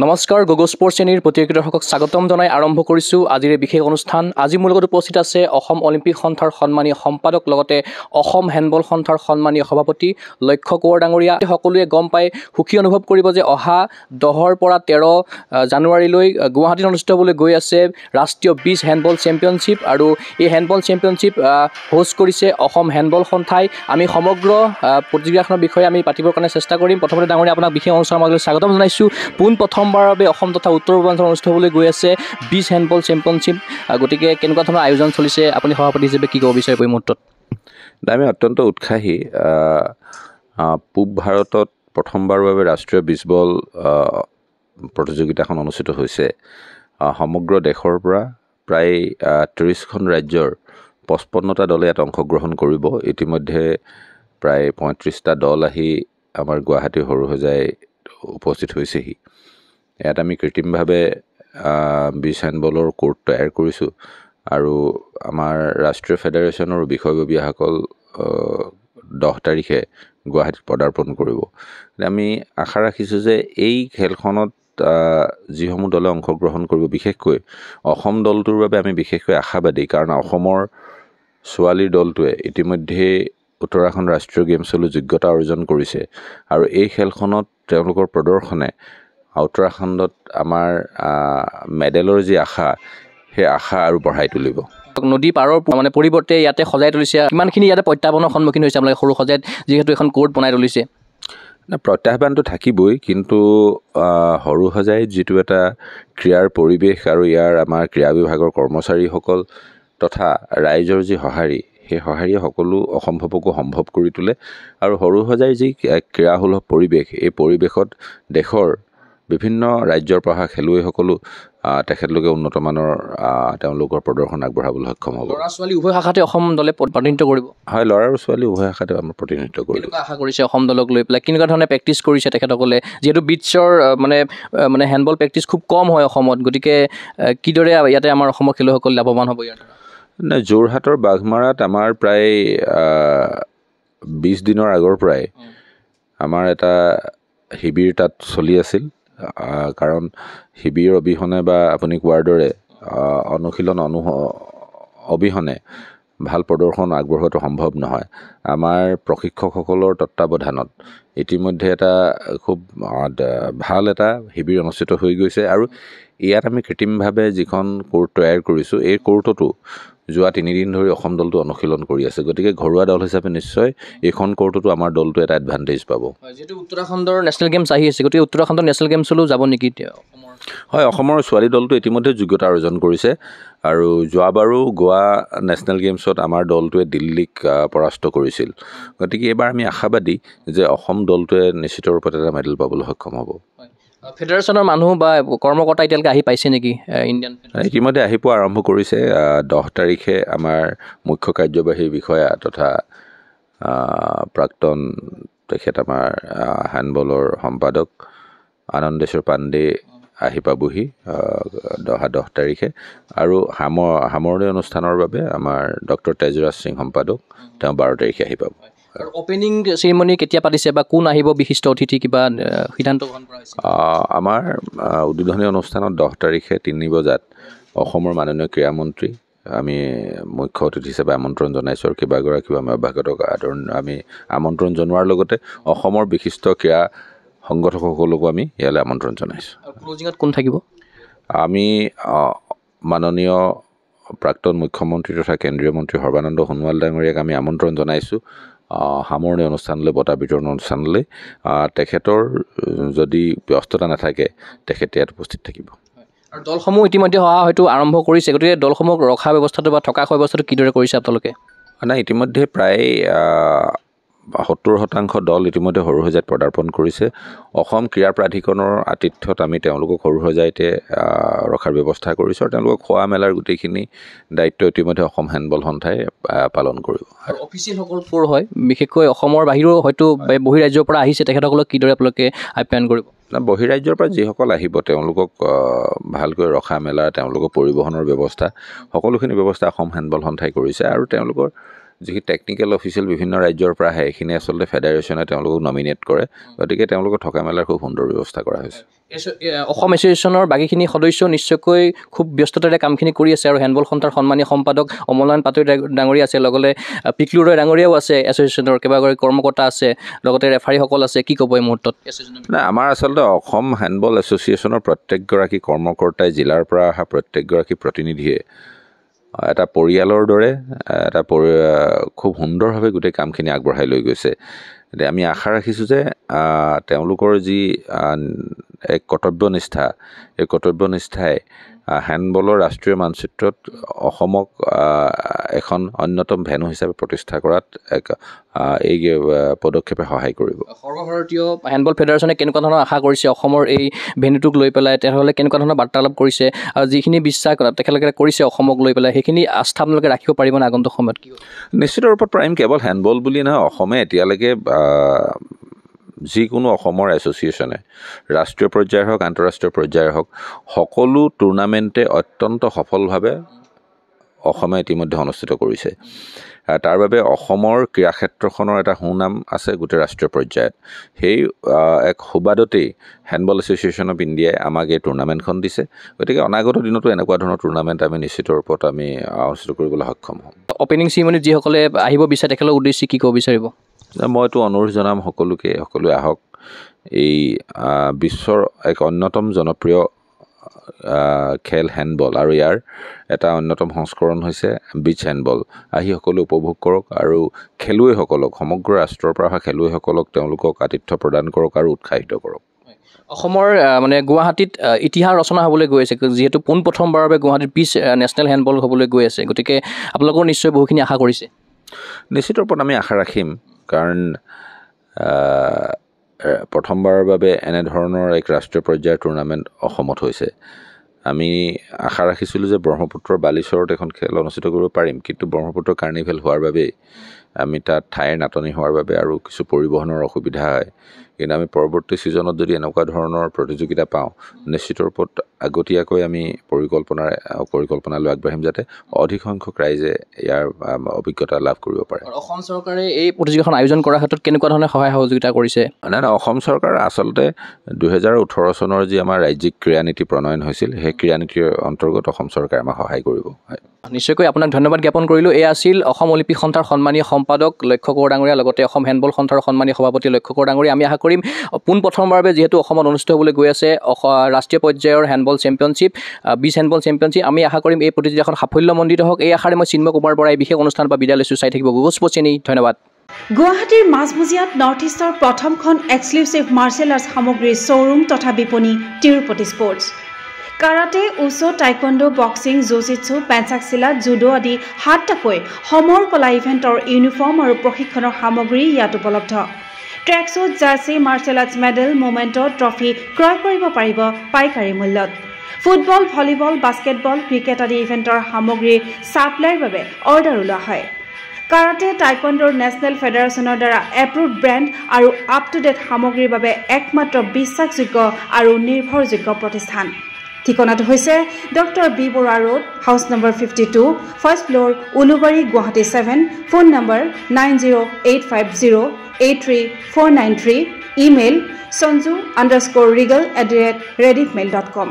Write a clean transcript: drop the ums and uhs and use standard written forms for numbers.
নমস্কাৰ গগো স্পৰ্টছ চেনেলৰ প্ৰতিযোগী দৰ্শকক স্বাগতম জনাই আৰম্ভ কৰিছোঁ আজিৰ বিশেষ অনুষ্ঠান। আজি মোৰ লগত উপস্থিত আছে অসম অলিম্পিক সন্থাৰ সন্মানীয় সম্পাদক লগতে অসম হেণ্ডবল সন্থাৰ সন্মানীয় সভাপতি লক্ষ্য কোঁৱৰ ডাঙৰীয়া। সকলোৱে গম পাই সুখী অনুভৱ কৰিব যে অহা 10ৰ পৰা 13 জানুৱাৰীলৈ গুৱাহাটীত অনুষ্ঠিত হ'বলৈ গৈ আছে ৰাষ্ট্ৰীয় বিচ হেণ্ডবল চেম্পিয়নশ্বিপ আৰু এই হেণ্ডবল চেম্পিয়নশ্বিপ হোষ্ট কৰিছে অসম হেণ্ডবল সন্থাই। আমি সমগ্ৰ প্ৰতিযোগিতাখনৰ বিষয়ে আমি পাতিবৰ কাৰণে চেষ্টা কৰিম। প্ৰথমতে ডাঙৰীয়া আপোনাক বিশেষ অনুষ্ঠানৰ মাজলৈ স্বাগতম জনাইছোঁ। প্ৰথমবাৰৰ বাবে অসম তথা উত্তৰ পূৰ্বাঞ্চল অনুষ্ঠিত হ'বলৈ গৈ আছে বিচ হেণ্ডবল চেম্পিয়নশ্বিপ। গতিকে কেনেকুৱা ধৰণৰ আয়োজন চলিছে আপুনি সভাপতি হিচাপে কি ক'ব বিচাৰিব এই মুহূৰ্তত? আমি অত্যন্ত উৎসাহী। পূব ভাৰতত প্ৰথমবাৰৰ বাবে ৰাষ্ট্ৰীয় বিচবল প্ৰতিযোগিতাখন অনুষ্ঠিত হৈছে। সমগ্ৰ দেশৰ পৰা প্ৰায় 30খন ৰাজ্যৰ 55টা দলে ইয়াত অংশগ্ৰহণ কৰিব। ইতিমধ্যে প্ৰায় 35টা দল আহি আমাৰ গুৱাহাটী সৰুসজাই উপস্থিত হৈছেহি। ইয়াত আমি কৃত্ৰিমভাৱে বিচ হেণ্ডবলৰ কোৰ্ট তৈয়াৰ কৰিছোঁ আৰু আমাৰ ৰাষ্ট্ৰীয় ফেডাৰেশ্যনৰ বিষয়ববীয়াসকল 10 তাৰিখে গুৱাহাটীত পদাৰ্পণ কৰিব। আমি আশা ৰাখিছোঁ যে এই খেলখনত যিসমূহ দলে অংশগ্ৰহণ কৰিব, বিশেষকৈ অসম দলটোৰ বাবে আমি বিশেষকৈ আশাবাদী, কাৰণ অসমৰ ছোৱালীৰ দলটোৱে ইতিমধ্যে উত্তৰাখণ্ড ৰাষ্ট্ৰীয় গেমছলৈ যোগ্যতা অৰ্জন কৰিছে আৰু এই খেলখনত তেওঁলোকৰ প্ৰদৰ্শনে উত্তৰাখণ্ডত আমাৰ মেডেলৰ যি আশা, সেই আশা আৰু বঢ়াই তুলিব। নদী পাৰৰ মানে পৰিৱৰ্তে ইয়াতে সজাই তুলিছে, কিমানখিনি ইয়াতে প্ৰত্যাহ্বানৰ সন্মুখীন হৈছে আপোনালোকে সৰু সজাইত যিহেতু এখন কোৰ্ট বনাই তুলিছে? প্ৰত্যাহ্বানটো থাকিবই, কিন্তু সৰু সজাইত যিটো এটা ক্ৰীড়াৰ পৰিৱেশ আৰু ইয়াৰ আমাৰ ক্ৰীড়া বিভাগৰ কৰ্মচাৰীসকল তথা ৰাইজৰ যি সঁহাৰি, সেই সঁহাৰিয়ে সকলো অসম্ভৱকো সম্ভৱ কৰি তোলে। আৰু সৰু সজাইৰ যি ক্ৰীড়াসুলভ পৰিৱেশ, এই পৰিৱেশত দেশৰ বিভিন্ন ৰাজ্যৰ পৰা খেলুৱৈসকলো তেখেতলোকে উন্নতমানৰ তেওঁলোকৰ প্ৰদৰ্শন আগবঢ়াবলৈ সক্ষম হ'ব। ল'ৰা ছোৱালী উভয় শাখাতে অসম দলে প্ৰতিনিধিত্ব কৰিব? হয়, ল'ৰা আৰু ছোৱালী উভয় শাখাতে আমাৰ প্ৰতিনিধিত্ব কৰিব। কেনেকুৱা আশা কৰিছে অসম দলক লৈ পেলাই? কেনেকুৱা ধৰণে প্ৰেক্টিচ কৰিছে তেখেতসকলে? যিহেতু বিটছৰ মানে হেণ্ডবল প্ৰেক্টিচ খুব কম হয় অসমত, গতিকে কিদৰে ইয়াতে আমাৰ অসমৰ খেলুৱৈসকল লাভৱান হ'ব ইয়াৰ দ্বাৰা? যোৰহাটৰ বাঘমাৰাত আমাৰ প্ৰায় 20 দিনৰ আগৰ পৰাই আমাৰ এটা শিবিৰ তাত চলি আছিল। কাৰণ শিবিৰ অবিহনে বা আপুনি কোৱাৰ দৰে অনুশীলন অবিহনে ভাল প্ৰদৰ্শন আগবঢ়োৱাটো সম্ভৱ নহয়। আমাৰ প্ৰশিক্ষকসকলৰ তত্ত্বাৱধানত ইতিমধ্যে এটা খুব ভাল এটা শিবিৰ অনুষ্ঠিত হৈ গৈছে আৰু ইয়াত আমি কৃত্ৰিমভাৱে যিখন কোৰ্ট তৈয়াৰ কৰিছোঁ, এই কোৰ্টতো যোৱা 3 দিন ধৰি অসম দলটো অনুশীলন কৰি আছে। গতিকে ঘৰুৱা দল হিচাপে নিশ্চয় এইখন কোৰ্টতো আমাৰ দলটো এটা এডভান্টেজ পাব। যিহেতু উত্তৰাখণ্ডৰ নেশ্যনেল গেমছ আহি আছে, গতিকে উত্তৰাখণ্ডৰ নেশ্যনেল গেমছলৈও যাব নেকি এতিয়া অসমৰ? হয়, অসমৰ ছোৱালী দলটো ইতিমধ্যে যোগ্যতা অৰ্জন কৰিছে আৰু যোৱাবাৰো গোৱা নেশ্যনেল গেমছত আমাৰ দলটোৱে দিল্লীক পৰাস্ত কৰিছিল। গতিকে এইবাৰ আমি আশাবাদী যে অসম দলটোৱে নিশ্চিত ৰূপত এটা মেডেল পাবলৈ সক্ষম হ'ব। ফেডাৰেশ্যনৰ মানুহ বা কৰ্মকৰ্তা এতিয়ালৈকে আহি পাইছে নেকি ইণ্ডিয়ান? ইতিমধ্যে আহি পোৱা আৰম্ভ কৰিছে। 10 তাৰিখে আমাৰ মুখ্য কাৰ্যবাহী বিষয়া তথা প্ৰাক্তন তেখেত আমাৰ হেণ্ডবলৰ সম্পাদক আনন্দেশ্বৰ পাণ্ডে আহি পাবহি 10 তাৰিখে আৰু সামৰণি অনুষ্ঠানৰ বাবে আমাৰ ডক্টৰ তেজৰাজ সিং সম্পাদক তেওঁ 12 তাৰিখে আহি পাব। আৰু অপেনিং চেৰিমনি কেতিয়া পাতিছে বা কোন আহিব বিশিষ্ট অতিথি, কিবা সিদ্ধান্ত গ্ৰহণ কৰা হৈছে? আমাৰ উদ্বোধনী অনুষ্ঠানত 10 তাৰিখে 3 বজাত অসমৰ মাননীয় ক্ৰীড়ামন্ত্ৰী আমি মুখ্য অতিথি হিচাপে আমন্ত্ৰণ জনাইছোঁ আৰু কেইবাগৰাকীও আমি অভ্যাগতক আমি আমন্ত্ৰণ জনোৱাৰ লগতে অসমৰ বিশিষ্ট ক্ৰীড়া সংগঠকসকলকো আমি ইয়ালৈ আমন্ত্ৰণ জনাইছোঁ। ক্লজিঙত কোন থাকিব? আমি মাননীয় প্ৰাক্তন মুখ্যমন্ত্ৰী তথা কেন্দ্ৰীয় মন্ত্ৰী সৰ্বানন্দ সোণোৱাল ডাঙৰীয়াক আমি আমন্ত্ৰণ জনাইছোঁ সামৰণি অনুষ্ঠানলৈ, বঁটা বিতৰণ অনুষ্ঠানলৈ। তেখেতৰ যদি ব্যস্ততা নাথাকে তেখেতে ইয়াত উপস্থিত থাকিব। আৰু দলসমূহ ইতিমধ্যে হয়তো আৰম্ভ কৰিছে, গতিকে দলসমূহক ৰখা ব্যৱস্থাটো বা থকা খোৱা ব্যৱস্থাটো কিদৰে কৰিছে আপোনালোকে? নাই, ইতিমধ্যে প্ৰায় 70% দল ইতিমধ্যে সৰু সজাইত পদাৰ্পণ কৰিছে। অসম ক্ৰীড়া প্ৰাধিকৰণৰ আতিথ্যত আমি তেওঁলোকক সৰু সজাইতে ৰখাৰ ব্যৱস্থা কৰিছোঁ আৰু তেওঁলোকক খোৱা মেলাৰ গোটেইখিনি দায়িত্ব ইতিমধ্যে অসম হেণ্ডবল সন্থাই পালন কৰিব। আৰু অফিচিয়েলসকল ক'ৰ হয়? বিশেষকৈ অসমৰ বাহিৰেও হয়তো বহিৰাজ্যৰ পৰা আহিছে, তেখেতসকলক কিদৰে আপোনালোকে আপ্যায়ন কৰিব? বহিৰাজ্যৰ পৰা যিসকল আহিব তেওঁলোকক ভালকৈ ৰখা মেলা, তেওঁলোকৰ পৰিবহণৰ ব্যৱস্থা, সকলোখিনি ব্যৱস্থা অসম হেণ্ডবল সন্থাই কৰিছে আৰু তেওঁলোকৰ যিখিনি টেকনিকেল অফিচিয়েল বিভিন্ন ৰাজ্যৰ পৰা আহে এইখিনি আচলতে ফেডাৰেশ্যনে তেওঁলোকক নমিনেট কৰে গতিকে তেওঁলোকক থকা মেলাৰ খুব সুন্দৰ ব্যৱস্থা কৰা হৈছে অসম এছ'চিয়েশ্যনৰ বাকীখিনি সদস্য নিশ্চয়কৈ খুব ব্যস্ততাৰে কামখিনি কৰি আছে আৰু হেণ্ডবল সন্থাৰ সন্মানীয় সম্পাদক অমলায়ন পাটোৱাৰী ডাঙৰীয়া আছে লগতে পিকলু ৰয় ডাঙৰীয়াও আছে এছ'চিয়েশ্যনৰ কেইবাগৰাকী কৰ্মকৰ্তা আছে লগতে ৰেফাৰীসকল আছে কি ক'ব এই মুহূৰ্তত নাই আমাৰ আচলতে অসম হেণ্ডবল এছ'চিয়েশ্যনৰ প্ৰত্যেকগৰাকী কৰ্মকৰ্তাই জিলাৰ পৰা অহা প্ৰত্যেকগৰাকী প্ৰতিনিধিয়ে এটা পৰিয়ালৰ দৰে এটা খুব সুন্দৰভাৱে গোটেই কামখিনি আগবঢ়াই লৈ গৈছে এতিয়া আমি আশা ৰাখিছোঁ যে তেওঁলোকৰ যি এক কৰ্তব্যনিষ্ঠা এই কৰ্তব্যনিষ্ঠাই হেণ্ডবলৰ ৰাষ্ট্ৰীয় মানচিত্ৰত অসমক এখন অন্যতম ভেনু হিচাপে প্ৰতিষ্ঠা কৰাত এই পদক্ষেপে সহায় কৰিব সৰ্বভাৰতীয় হেণ্ডবল ফেডাৰেশ্যনে কেনেকুৱা ধৰণৰ আশা কৰিছে অসমৰ এই ভেন্যুটোক লৈ পেলাই তেওঁলোকে কেনেকুৱা ধৰণৰ বাৰ্তালাপ কৰিছে আৰু যিখিনি বিশ্বাস তেখেতলোকে কৰিছে অসমক লৈ পেলাই সেইখিনি আস্থা আপোনালোকে ৰাখিব পাৰিবনে আগন্তুক সময়ত কি নিশ্চিত ৰূপত পাৰিম কেৱল হেণ্ডবল বুলি নহয় অসমে এতিয়ালৈকে যিকোনো অসমৰ এছ'চিয়েশ্যনে ৰাষ্ট্ৰীয় পৰ্যায়ৰ হওক আন্তঃৰাষ্ট্ৰীয় পৰ্যায়ৰ হওক সকলো টুৰ্ণামেণ্টে অত্যন্ত সফলভাৱে অসমে ইতিমধ্যে অনুষ্ঠিত কৰিছে তাৰ বাবে অসমৰ ক্ৰীড়াক্ষেত্ৰখনৰ এটা সুনাম আছে গোটেই ৰাষ্ট্ৰীয় পৰ্যায়ত সেই এক সুবাদতেই হেণ্ডবল এছ'চিয়েশ্যন অফ ইণ্ডিয়াই আমাক এই টুৰ্ণামেণ্টখন দিছে গতিকে অনাগত দিনতো এনেকুৱা ধৰণৰ টুৰ্ণামেণ্ট আমি নিশ্চিত ৰূপত আমি অনুষ্ঠিত কৰিবলৈ সক্ষম হ'ম অপেনিং চেৰিমনিত যিসকলে আহিব বিচাৰে তেখেতৰ উদ্দেশ্যে কি ক'ব বিচাৰিব মইতো অনুৰোধ জনাম সকলোৱে আহক এই বিশ্বৰ এক অন্যতম জনপ্ৰিয় খেল হেণ্ডবল আৰু ইয়াৰ এটা অন্যতম সংস্কৰণ হৈছে বিচ হেণ্ডবল আহি সকলোৱে উপভোগ কৰক আৰু খেলুৱৈসকলক সমগ্ৰ ৰাষ্ট্ৰৰ পৰা অহা খেলুৱৈসকলক তেওঁলোকক আতিথ্য প্ৰদান কৰক আৰু উৎসাহিত কৰক অসমৰ মানে গুৱাহাটীত ইতিহাস ৰচনা হ'বলৈ গৈ আছে যিহেতু পোনপ্ৰথমবাৰৰ বাবে গুৱাহাটীত বিচ নেশ্যনেল হেণ্ডবল হ'বলৈ গৈ আছে গতিকে আপোনালোকৰ নিশ্চয় বহুখিনি আশা কৰিছে নিশ্চিত ৰূপত আমি আশা ৰাখিম কাৰণ প্ৰথমবাৰৰ বাবে এনেধৰণৰ এক ৰাষ্ট্ৰীয় পৰ্যায়ৰ টুৰ্ণামেণ্ট অসমত হৈছে আমি আশা ৰাখিছিলোঁ যে ব্ৰহ্মপুত্ৰৰ বালিচৰত এখন খেল অনুষ্ঠিত কৰিব পাৰিম কিন্তু ব্ৰহ্মপুত্ৰ কাৰ্নিভেল হোৱাৰ বাবেই আমি তাত ঠাইৰ নাটনি হোৱাৰ বাবে আৰু কিছু পৰিবহণৰ অসুবিধা হয় কিন্তু আমি পৰৱৰ্তী ছিজনত যদি এনেকুৱা ধৰণৰ প্ৰতিযোগিতা পাওঁ নিশ্চিত ৰূপত আগতীয়াকৈ আমি পৰিকল্পনা লৈ আগবাঢ়িম যাতে অধিক সংখ্যক ৰাইজে ইয়াৰ অভিজ্ঞতা লাভ কৰিব পাৰে অসম চৰকাৰে এই প্ৰতিযোগিতাখন আয়োজন কৰাৰ ক্ষেত্ৰত কেনেকুৱা ধৰণৰ সহায় সহযোগিতা কৰিছে নাই অসম চৰকাৰ আচলতে 2018 চনৰ যি আমাৰ ৰাজ্যিক ক্ৰীড়া নীতি প্ৰণয়ন হৈছিল সেই ক্ৰীড়া নীতিৰ অন্তৰ্গত অসম চৰকাৰে আমাক সহায় কৰিব নিশ্চয়কৈ আপোনাক ধন্যবাদ জ্ঞাপন কৰিলোঁ এয়া আছিল অসম অলিম্পিক সন্থাৰ সন্মানীয় সম্পাদক লক্ষ্য কোঁৱৰ ডাঙৰীয়া লগতে অসম হেণ্ডবল সন্থাৰ সন্মানীয় সভাপতি লক্ষ্য কোঁৱৰ ডাঙৰীয়া আমি আশা কৰিম পোনপ্ৰথমবাৰৰ বাবে যিহেতু অসমত অনুষ্ঠিত হ'বলৈ গৈ আছে ৰাষ্ট্ৰীয় পৰ্যায়ৰ হেণ্ডবল চেম্পিয়নশ্বিপ বিচ হেণ্ডবল চেম্পিয়নশ্বিপ আমি আশা কৰিম এই প্ৰতিযোগিতাখন সাফল্যমণ্ডিত হওক এই আশাৰে মই চিন্ময় কুমাৰ বৰাই বিশেষ অনুষ্ঠান বা বিদায় লৈছোঁ চাই থাকিব গুগল স্পৰ্টছ চেনেল ধন্যবাদ গুৱাহাটীৰ মাজমজিয়াত নৰ্থ ইষ্টৰ প্ৰথমখন এক্সক্লুচিভ মাৰ্চেল আৰ্টছ সামগ্ৰীৰ শ্ব'ৰুম তথা বিপণী Tirupati sports karate wushu taekwondo boxing jujitsu pencak silat judo আদি 7টাকৈ সমৰ কলা ইভেণ্টৰ ইউনিফৰ্ম আৰু প্ৰশিক্ষণৰ সামগ্ৰী ইয়াত উপলব্ধ tracksuit jersey martial arts medal memento trophy ক্ৰয় কৰিব পাৰিব পাইকাৰী মূল্যত ফুটবল ভলীবল বাস্কেটবল ক্ৰিকেট আদি ইভেণ্টৰ সামগ্ৰীৰ ছাপ্লাইৰ বাবে অৰ্ডাৰ ওলোৱা হয় কাৰাটে টাইকোৱাণ্ডোৰ নেশ্যনেল ফেডাৰেশ্যনৰ দ্বাৰা এপ্ৰুভড ব্ৰেণ্ড আৰু আপ টু ডেট সামগ্ৰীৰ বাবে একমাত্ৰ বিশ্বাসযোগ্য আৰু নিৰ্ভৰযোগ্য প্ৰতিষ্ঠান ঠিকনাটো হৈছে doctor B Barua road house number 52 first floor Ulubari Guwahati 7 phone number 9085083493 email sanju_regal@rediffmail.com